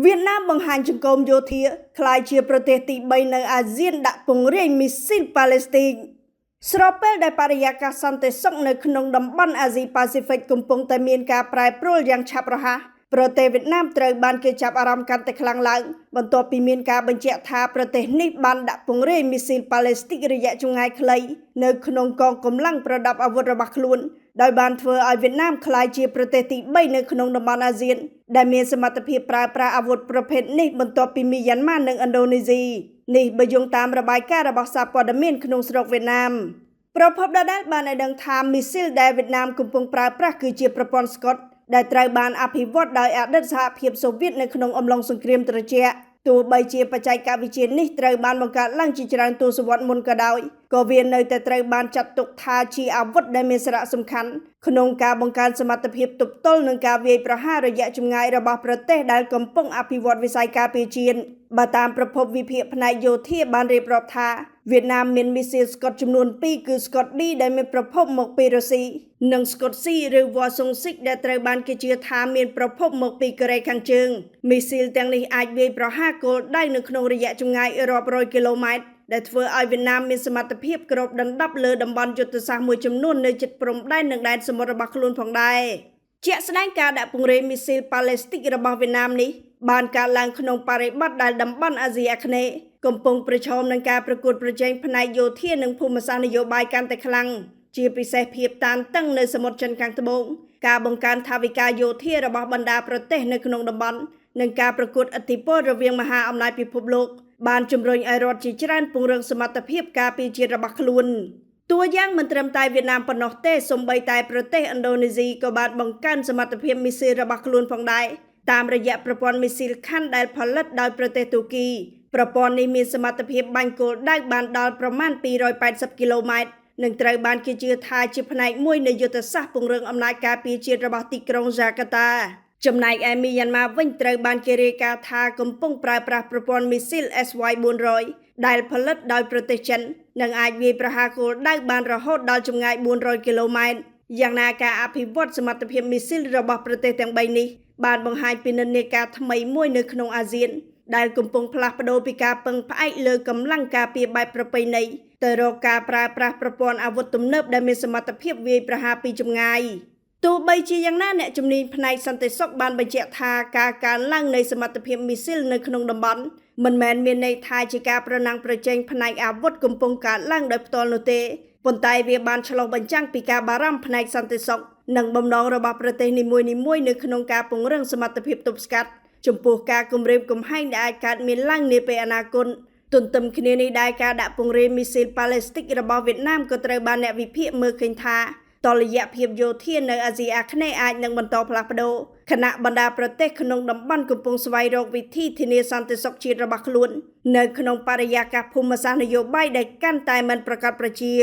Việt Nam bằng hành trong công vô thía, khai chia protesti bay nơi ASEAN đã bùng rây missile Palestine. Sropel đại Pariaka Sante Sok nơi khung đồng băng Asia Pacific cùng phong tài miền ca Prai Prol yang chap raha. Prote Việt Nam trời ban kia chap aram kan te khlang lang,បន្ទាប់ពីមានការបញ្ជាក់ថាប្រទេសនេះបានដាក់ពង្រាយមីស៊ីលប៉ាឡេស្ទីករយៈចម្ងាយខ្លីនៅក្នុងកងកម្លាំងប្រដាប់អាវុធរបស់ខ្លួនដោយបានធ្វើឲ្យវៀតណាមក្លាយជាប្រទេសទី3នៅក្នុងតំបន់អាស៊ានដែលមានសមត្ថភាពប្រើប្រាស់អាវុធប្រភេទនេះបន្ទាប់ពីមីយ៉ាន់ម៉ានិងឥណ្ឌូនេស៊ីនេះបើយោងតាមរបាយការណ៍របស់សារព័ត៌មានក្នុងស្រុកវៀតណាមប្រភពដដែលបានឲ្យដឹងថាមីស៊ីលដែលវៀតណាមកំពុងប្រើប្រាស់គឺជាប្រព័ន្ធស្កុតដែលត្រូវបានអភិវឌ្ឍដោយអតីតសហភាពសូវៀតនៅក្នុងអំឡុងសង្គ្រាមត្រជាក់ទោះបីជាបច្ចេកវិទ្យានេះត្រូវបានបង្កើតឡើងជាច្រើនទសវត្សរ៍មុនក៏ដោយក៏វានៅតែត្រូវបានចាត់ទុកថាជាអាវុធដែលមានសារៈសំខាន់ក្នុងការបង្កើនសមត្ថភាពទប់ទល់នឹងការវាយប្រហាររយៈចម្ងាយរបស់ប្រទេសដែលកំពុងអភិវឌ្ឍវិស័យការពារជាតិបើតាមប្រភពវិភាគផ្នែកយោធាបានរៀបរាប់ថាវៀតណាមមានមីស៊ីលស្កុតចំនួន2គឺស្កុត B ដែលមានប្រភពមកពីរុស្ស៊ីនិងស្កុត C ឬវ៉ាសុងស៊ីកដែលត្រូវបានគេជឿថាមានប្រភពមកពីកូរ៉េខាងជើងមីស៊ីលទាំងនេះអាចវាយប្រហារគោលដៅនៅក្នុងរយៈចម្ងាយរាប់រយគីឡូម៉ែត្រដែលធ្វើឲ្យវៀតណាមមានសមត្ថភាពគ្របដណ្ដប់លើតំបន់យុទ្ធសាស្ត្រមួយចំនួននៅជិតព្រំដែននិងដែនសមុទ្ររបស់ខ្លួនផងដែរជាក់ស្ដែងការដាក់ពង្រាយមីស៊ីលប៉ាឡេស្ទីករបស់វៀតណាមនេះបានកើតឡើងក្នុងបរិបទដែលតំបន់អាស៊ីអាគ្នេយ៍កំពុងប្រឈមនឹងការប្រកួតប្រជែងផ្នែកយោធានិងភូមិសាស្ត្រនយោបាយកាន់តែខ្លាំងជាពិសេសភាពតានតឹងនៅសមុទ្រចិនខាងត្បូងការបង្កើនថវិកាយោធារបស់បណ្ដាប្រទេសនៅក្នុងតំបន់និងការប្រកួតឥទ្ធិពលរវាងមហាអំណាចពិភពលោកបានជំរុញឲ្យរដ្ឋជាច្រើនពង្រឹងសមត្ថភាពការពារជាតិរបស់ខ្លួនតួយ៉ាងមិនត្រឹមតែវៀតណាមប៉ុណ្ណោះទេសូម្បីតែប្រទេសឥណ្ឌូនេស៊ីក៏បានបង្កើនសមត្ថភាពមីស៊ីលរបស់ខ្លួនផងដែរតាមរយៈប្រព័ន្ធមីស៊ីលខ័ណ្ឌដែលផលិតដោយប្រទេសទូគីប្រព័ន្ធនេះមានសមត្ថភាពបាញ់គោលដៅបានដល់ប្រមាណ280គីឡូម៉ែត្រនិងត្រូវបានគេជឿថាជាផ្នែកមួយនៃយុទ្ធសាស្ត្រពង្រឹងអំណាចការពារជាតិរបស់ទីក្រុងហ្សាកាតាចំណែកឯមីយ៉ាន់ម៉ាវិញត្រូវបានគេរាយការណ៍ថាកំពុងប្រើប្រាស់ប្រព័ន្ធមីស៊ីល SY-400 ដែលផលិតដោយប្រទេសចិននិងអាចវាយប្រហារគោលដៅបានរហូតដល់ចម្ងាយ400គីឡូម៉ែត្រយ៉ាងណាការអភិវឌ្ឍសមត្ថភាពមីស៊ីលរបស់ប្រទេសទាំង3នេះបានបង្ហាញពីនិន្នាការថ្មីមួយនៅក្នុងអាស៊ានដែលកំពុងផ្លាស់ប្ដូរពីការពឹងផ្អែកលើកម្លាំងការពារបែបប្រពៃណីទៅរកការប្រើប្រាស់ប្រព័ន្ធអាវុធទំនើបដែលមានសមត្ថភាពវាយប្រហារពីចម្ងាយទោះបីជាយ៉ាងណាអ្នកជំនាញផ្នែកសន្តិសុខបានបញ្ជាក់ថាការកើនឡើងនៃសមត្ថភាពមីស៊ីលនៅក្នុងតំបន់មិនមែនមានន័យថាជាការប្រណាំងប្រជែងផ្នែកអាវុធកំពុងកើនឡើងដោយផ្ទាល់នោះទេប៉ុន្តែវាបានឆ្លុះបញ្ចាំងពីការបារម្ភផ្នែកសន្តិសុខនិងបំណងរបស់ប្រទេសនីមួយៗនៅក្នុងការពង្រឹងសមត្ថភាពទប់ស្កាត់ចំពោះការគំរាមកំហែងដែលអាចកើតមានឡើងនាពេលអនាគតទន្ទឹមគ្នានេះដែរការដាក់ពង្រាយមីស៊ីលប៉ាឡេស្ទីករបស់វៀតណាមក៏ត្រូវបានអ្នកវិភាគមើលឃើញថាតុល្យភាពយោធានៅអាស៊ីអាគ្នេយ៍អាចនឹងបន្តផ្លាស់ប្ដូរខណៈបណ្ដាប្រទេសក្នុងតំបន់កំពុងស្វែងរកវិធីធានាសន្តិសុខជាតិរបស់ខ្លួននៅក្នុងបរិយាកាសភូមិសាស្ត្រនយោបាយដែលកាន់តែមិនប្រកបប្រជា